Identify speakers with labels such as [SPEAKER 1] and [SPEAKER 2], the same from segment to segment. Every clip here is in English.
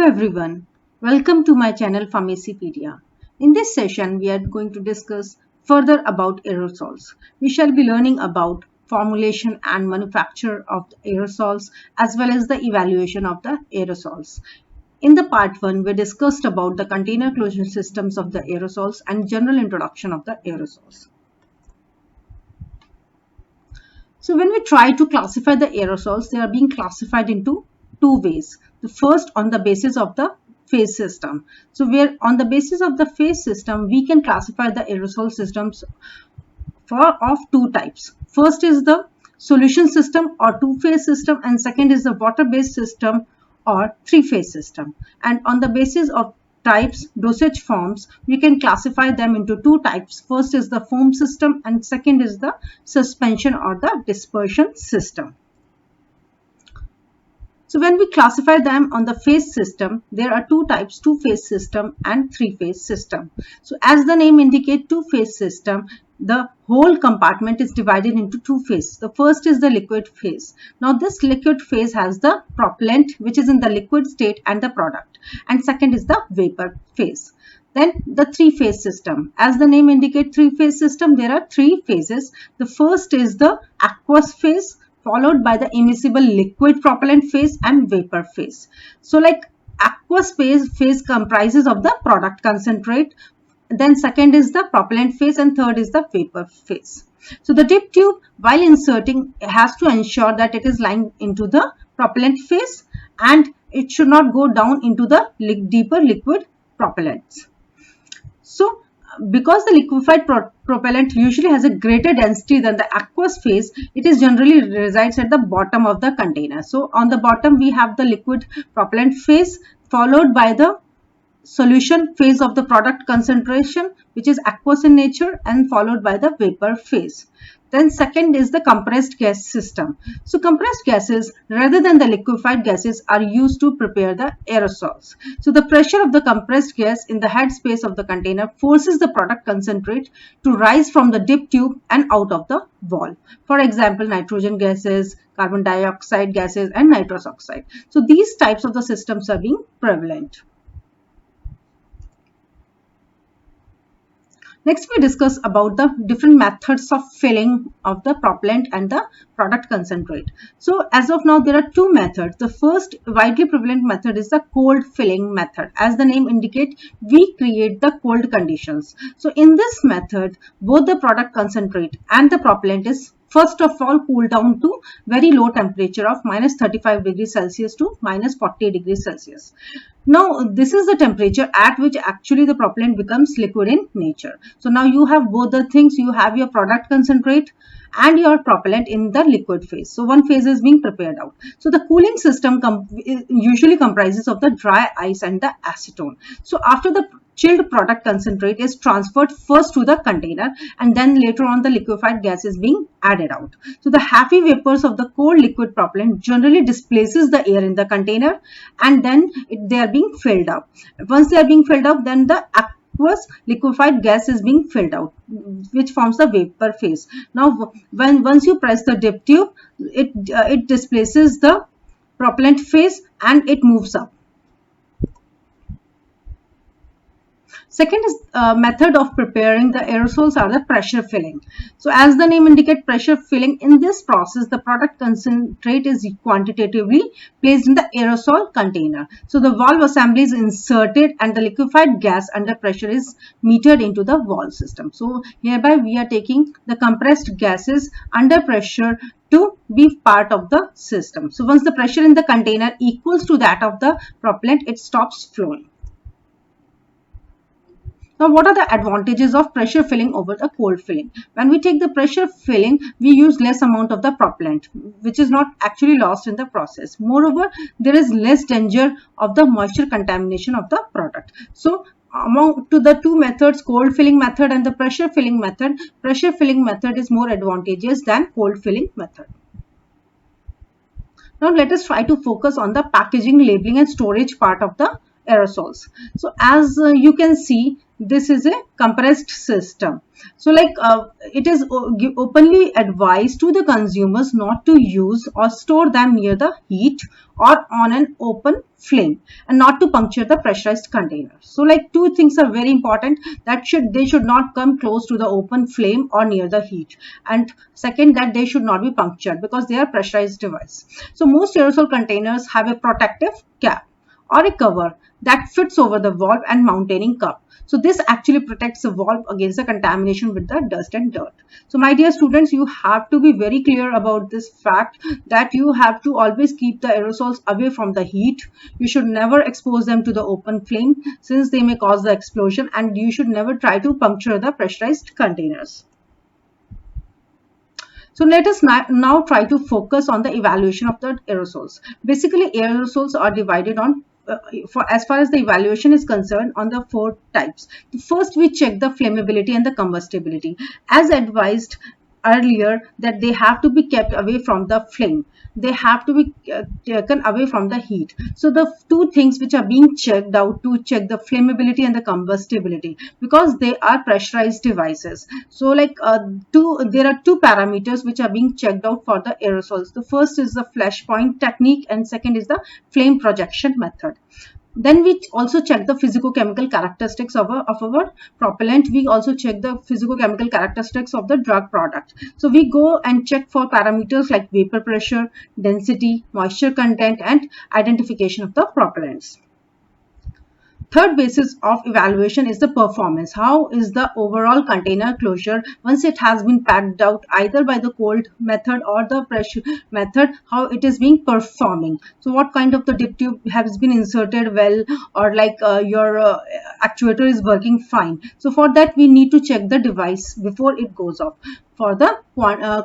[SPEAKER 1] everyone, welcome to my channel Pharmacypedia. In this session, we are going to discuss further about aerosols. We shall be learning about formulation and manufacture of the aerosols as well as the evaluation of the aerosols. In the part 1, we discussed about the container closure systems of the aerosols and general introduction of the aerosols. So when we try to classify the aerosols, they are being classified into two ways. The first on the basis of the phase system. So where on the basis of the phase system, we can classify the aerosol systems of two types. First is the solution system or two-phase system, and second is the water-based system or three-phase system. And on the basis of types, dosage forms, we can classify them into two types. First is the foam system and second is the suspension or the dispersion system. So when we classify them on the phase system, there are two types, two-phase system and three-phase system. So as the name indicates, two-phase system, the whole compartment is divided into two phases. The first is the liquid phase. Now this liquid phase has the propellant which is in the liquid state and the product, and second is the vapor phase. Then the three-phase system. As the name indicates, three-phase system, there are three phases. The first is the aqueous phase, followed by the immiscible liquid propellant phase and vapor phase. So like aqueous phase comprises of the product concentrate, then second is the propellant phase, and third is the vapor phase. So the dip tube, while inserting, has to ensure that it is lying into the propellant phase and it should not go down into the deeper liquid propellants. So because the liquefied propellant usually has a greater density than the aqueous phase, it is generally resides at the bottom of the container. So on the bottom we have the liquid propellant phase, followed by the solution phase of the product concentration, which is aqueous in nature, and followed by the vapor phase. Then second is the compressed gas system. So compressed gases rather than the liquefied gases are used to prepare the aerosols. So the pressure of the compressed gas in the head space of the container forces the product concentrate to rise from the dip tube and out of the wall. For example, nitrogen gases, carbon dioxide gases, and nitrous oxide. So these types of the systems are being prevalent. Next, we discuss about the different methods of filling of the propellant and the product concentrate. So as of now, there are two methods. The first widely prevalent method is the cold filling method. As the name indicates, we create the cold conditions. So in this method, both the product concentrate and the propellant is first of all cooled down to very low temperature of -35 degrees Celsius to -40 degrees Celsius. Now this is the temperature at which actually the propellant becomes liquid in nature. So now you have both the things, you have your product concentrate and your propellant in the liquid phase. So one phase is being prepared out. So the cooling system usually comprises of the dry ice and the acetone. So after the chilled product concentrate is transferred first to the container and then later on the liquefied gas is being added out. So the heavy vapors of the cold liquid propellant generally displaces the air in the container and then they are being filled up. Once they are being filled up, then the aqueous liquefied gas is being filled out, which forms the vapor phase. Now once you press the dip tube, it displaces the propellant phase and it moves up. Second is method of preparing the aerosols are the pressure filling. So as the name indicates, pressure filling, in this process the product concentrate is quantitatively placed in the aerosol container. So the valve assembly is inserted and the liquefied gas under pressure is metered into the valve system. So hereby we are taking the compressed gases under pressure to be part of the system. So once the pressure in the container equals to that of the propellant, it stops flowing. Now, what are the advantages of pressure filling over the cold filling? When we take the pressure filling, we use less amount of the propellant, which is not actually lost in the process. Moreover, there is less danger of the moisture contamination of the product. So, among to the two methods, cold filling method and the pressure filling method is more advantageous than cold filling method. Now, let us try to focus on the packaging, labeling and storage part of the aerosols. So as you can see, this is a compressed system. So it is openly advised to the consumers not to use or store them near the heat or on an open flame, and not to puncture the pressurized container. So two things are very important, that they should not come close to the open flame or near the heat, and second, that they should not be punctured because they are pressurized device. So most aerosol containers have a protective cap or a cover that fits over the valve and mounting cup. So this actually protects the valve against the contamination with the dust and dirt. So my dear students, you have to be very clear about this fact, that you have to always keep the aerosols away from the heat. You should never expose them to the open flame, since they may cause the explosion, and you should never try to puncture the pressurized containers. So let us now try to focus on the evaluation of the aerosols. Basically, aerosols are divided on as far as the evaluation is concerned, on the 4 types. First, we check the flammability and the combustibility. As advised earlier, that they have to be kept away from the flame. They have to be taken away from the heat. So the 2 things which are being checked out to check the flammability and the combustibility, because they are pressurized devices. So there are 2 parameters which are being checked out for the aerosols. The first is the flash point technique, and second is the flame projection method. Then we also check the physicochemical characteristics of our propellant. We also check the physicochemical characteristics of the drug product. So we go and check for parameters like vapor pressure, density, moisture content, and identification of the propellants. Third basis of evaluation is the performance. How is the overall container closure once it has been packed out, either by the cold method or the pressure method, how it is being performing. So what kind of the dip tube has been inserted well, or your actuator is working fine. So for that, we need to check the device before it goes off for the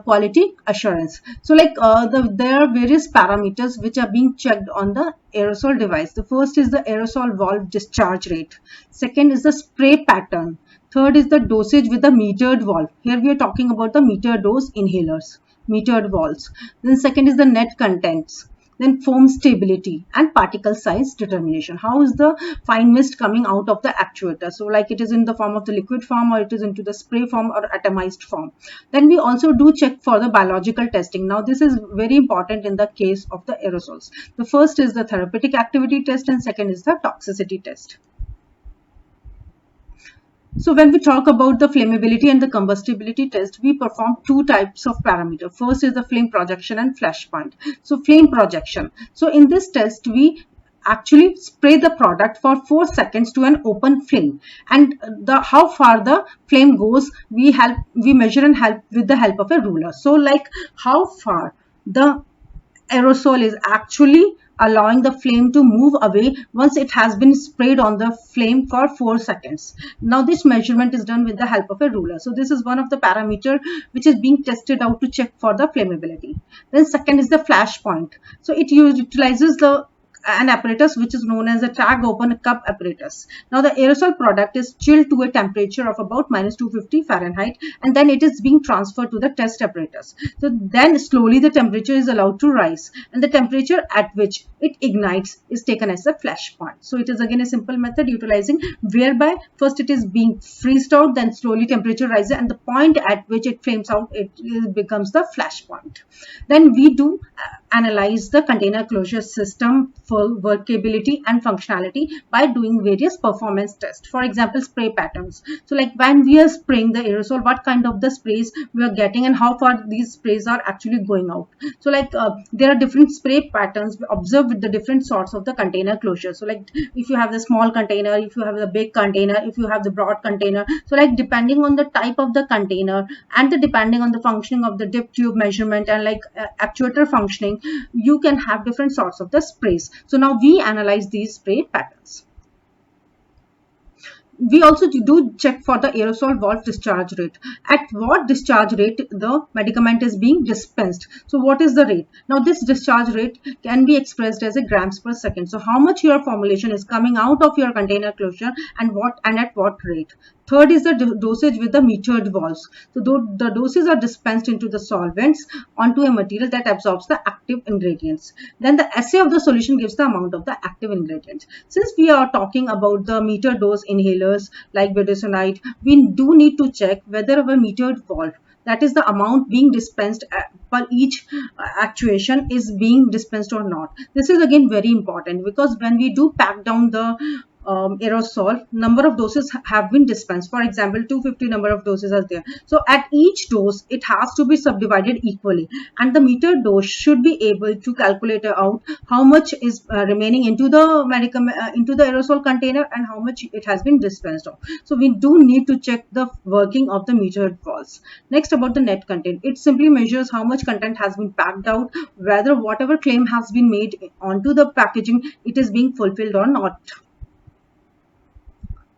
[SPEAKER 1] quality assurance. So there are various parameters which are being checked on the aerosol device. The first is the aerosol valve discharge rate. Second is the spray pattern. Third is the dosage with the metered valve. Here we are talking about the metered dose inhalers, metered valves. Then second is the net contents. Then foam stability and particle size determination. How is the fine mist coming out of the actuator? So it is in the form of the liquid form, or it is into the spray form or atomized form. Then we also do check for the biological testing. Now this is very important in the case of the aerosols. The first is the therapeutic activity test, and second is the toxicity test. So when we talk about the flammability and the combustibility test, we perform 2 types of parameter. First is the flame projection and flash point. So flame projection. So in this test, we actually spray the product for 4 seconds to an open flame, and how far the flame goes, we measure and help with the help of a ruler. So how far the aerosol is actually allowing the flame to move away once it has been sprayed on the flame for 4 seconds. Now this measurement is done with the help of a ruler. So this is one of the parameter which is being tested out to check for the flammability. Then second is the flash point. So it utilizes an apparatus which is known as a tag open cup apparatus. Now the aerosol product is chilled to a temperature of about -250 Fahrenheit, and then it is being transferred to the test apparatus. So then slowly the temperature is allowed to rise, and the temperature at which it ignites is taken as a flash point. So it is again a simple method utilizing whereby first it is being freezed out, then slowly temperature rises, and the point at which it flames out, it becomes the flash point. Then we do analyze the container closure system for workability and functionality by doing various performance tests. For example, spray patterns. So when we are spraying the aerosol, what kind of the sprays we are getting and how far these sprays are actually going out. So there are different spray patterns observed with the different sorts of the container closure. So if you have the small container, if you have the big container, if you have the broad container. So depending on the type of the container and depending on the functioning of the dip tube measurement and actuator functioning, you can have different sorts of the sprays. So now we analyze these spray patterns. We also do check for the aerosol valve discharge rate. At what discharge rate the medicament is being dispensed. So what is the rate? Now this discharge rate can be expressed as a grams per second. So how much your formulation is coming out of your container closure and at what rate. Third is the dosage with the metered valves. So the doses are dispensed into the solvents onto a material that absorbs the active ingredients. Then the assay of the solution gives the amount of the active ingredients. Since we are talking about the metered dose inhalers like budesonide, we do need to check whether our metered valve, that is the amount being dispensed per each actuation, is being dispensed or not. This is again very important, because when we do pack down the aerosol, number of doses have been dispensed. For example, 250 number of doses are there. So at each dose, it has to be subdivided equally, and the meter dose should be able to calculate out how much is remaining into the medicament, into the aerosol container, and how much it has been dispensed of. So we do need to check the working of the metered valves. Next, about the net content, it simply measures how much content has been packed out, whether whatever claim has been made onto the packaging, it is being fulfilled or not.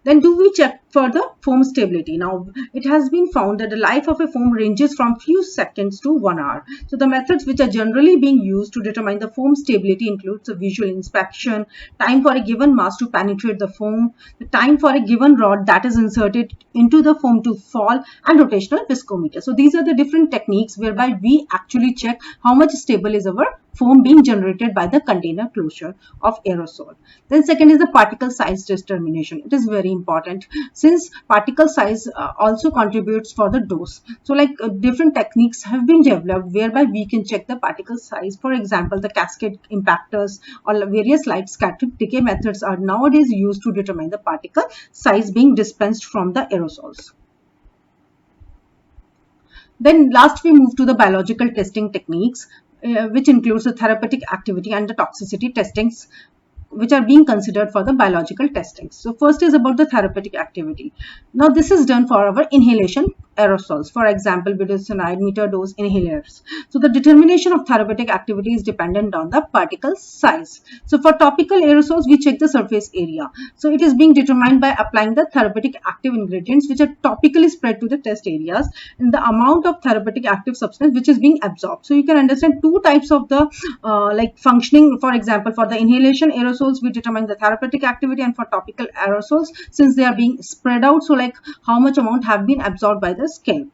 [SPEAKER 1] Then do we check for the foam stability? Now, it has been found that the life of a foam ranges from few seconds to 1 hour. So the methods which are generally being used to determine the foam stability includes a visual inspection, time for a given mass to penetrate the foam, the time for a given rod that is inserted into the foam to fall, and rotational viscometer. So these are the different techniques whereby we actually check how much stable is our foam being generated by the container closure of aerosol. Then second is the particle size determination. It is very important, since particle size also contributes for the dose. So different techniques have been developed whereby we can check the particle size. For example, the cascade impactors or various light scattering decay methods are nowadays used to determine the particle size being dispensed from the aerosols. Then last we move to the biological testing techniques, which includes the therapeutic activity and the toxicity testings, which are being considered for the biological testings. So first is about the therapeutic activity. Now this is done for our inhalation aerosols, for example budesonide meter dose inhalers. So the determination of therapeutic activity is dependent on the particle size. So for topical aerosols, we check the surface area. So it is being determined by applying the therapeutic active ingredients which are topically spread to the test areas, and the amount of therapeutic active substance which is being absorbed. So you can understand two types of the functioning. For example, for the inhalation aerosols, we determine the therapeutic activity, and for topical aerosols, since they are being spread out, so how much amount have been absorbed by the skin.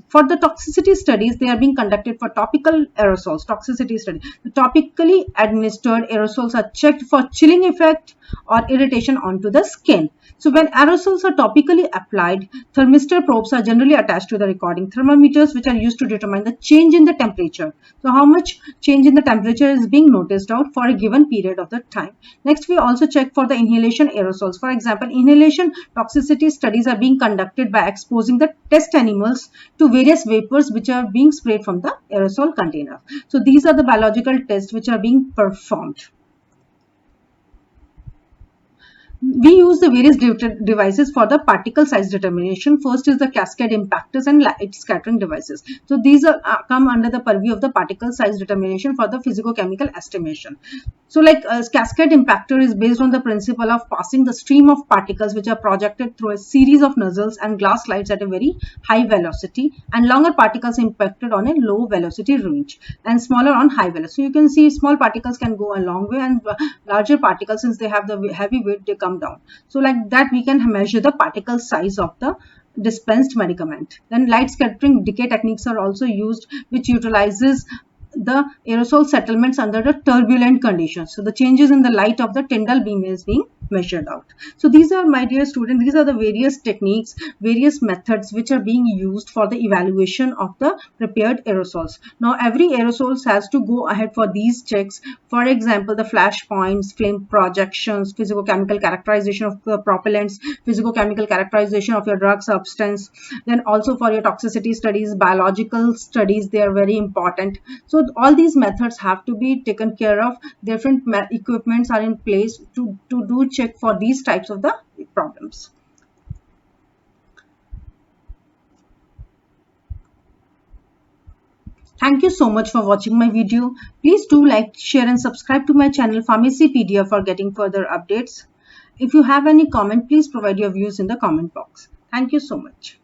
[SPEAKER 1] For the toxicity studies, they are being conducted for topical aerosols. Toxicity study, the topically administered aerosols are checked for chilling effect or irritation onto the skin. So when aerosols are topically applied, thermistor probes are generally attached to the recording thermometers, which are used to determine the change in the temperature. So how much change in the temperature is being noticed out for a given period of the time. Next, we also check for the inhalation aerosols. For example, inhalation toxicity studies are being conducted by exposing the test animals to various vapors which are being sprayed from the aerosol container. So these are the biological tests which are being performed. We use the various devices for the particle size determination. First is the cascade impactors and light scattering devices. So these are come under the purview of the particle size determination for the physicochemical estimation. So cascade impactor is based on the principle of passing the stream of particles which are projected through a series of nozzles and glass slides at a very high velocity, and longer particles impacted on a low velocity range and smaller on high velocity. So you can see small particles can go a long way, and larger particles, since they have the heavy weight, they come down. So like that we can measure the particle size of the dispensed medicament. Then light scattering decay techniques are also used, which utilizes the aerosol settlements under the turbulent conditions. So the changes in the light of the Tyndall beam is being measured out. So these are, my dear students, these are the various techniques, various methods which are being used for the evaluation of the prepared aerosols. Now every aerosols has to go ahead for these checks. For example, the flash points, flame projections, physicochemical characterization of the propellants, physicochemical characterization of your drug substance. Then also for your toxicity studies, biological studies, they are very important. So all these methods have to be taken care of. Different equipments are in place to do check for these types of the problems. Thank you so much for watching my video. Please do like, share and subscribe to my channel Pharmacypedia for getting further updates. If you have any comment, please provide your views in the comment box. Thank you so much.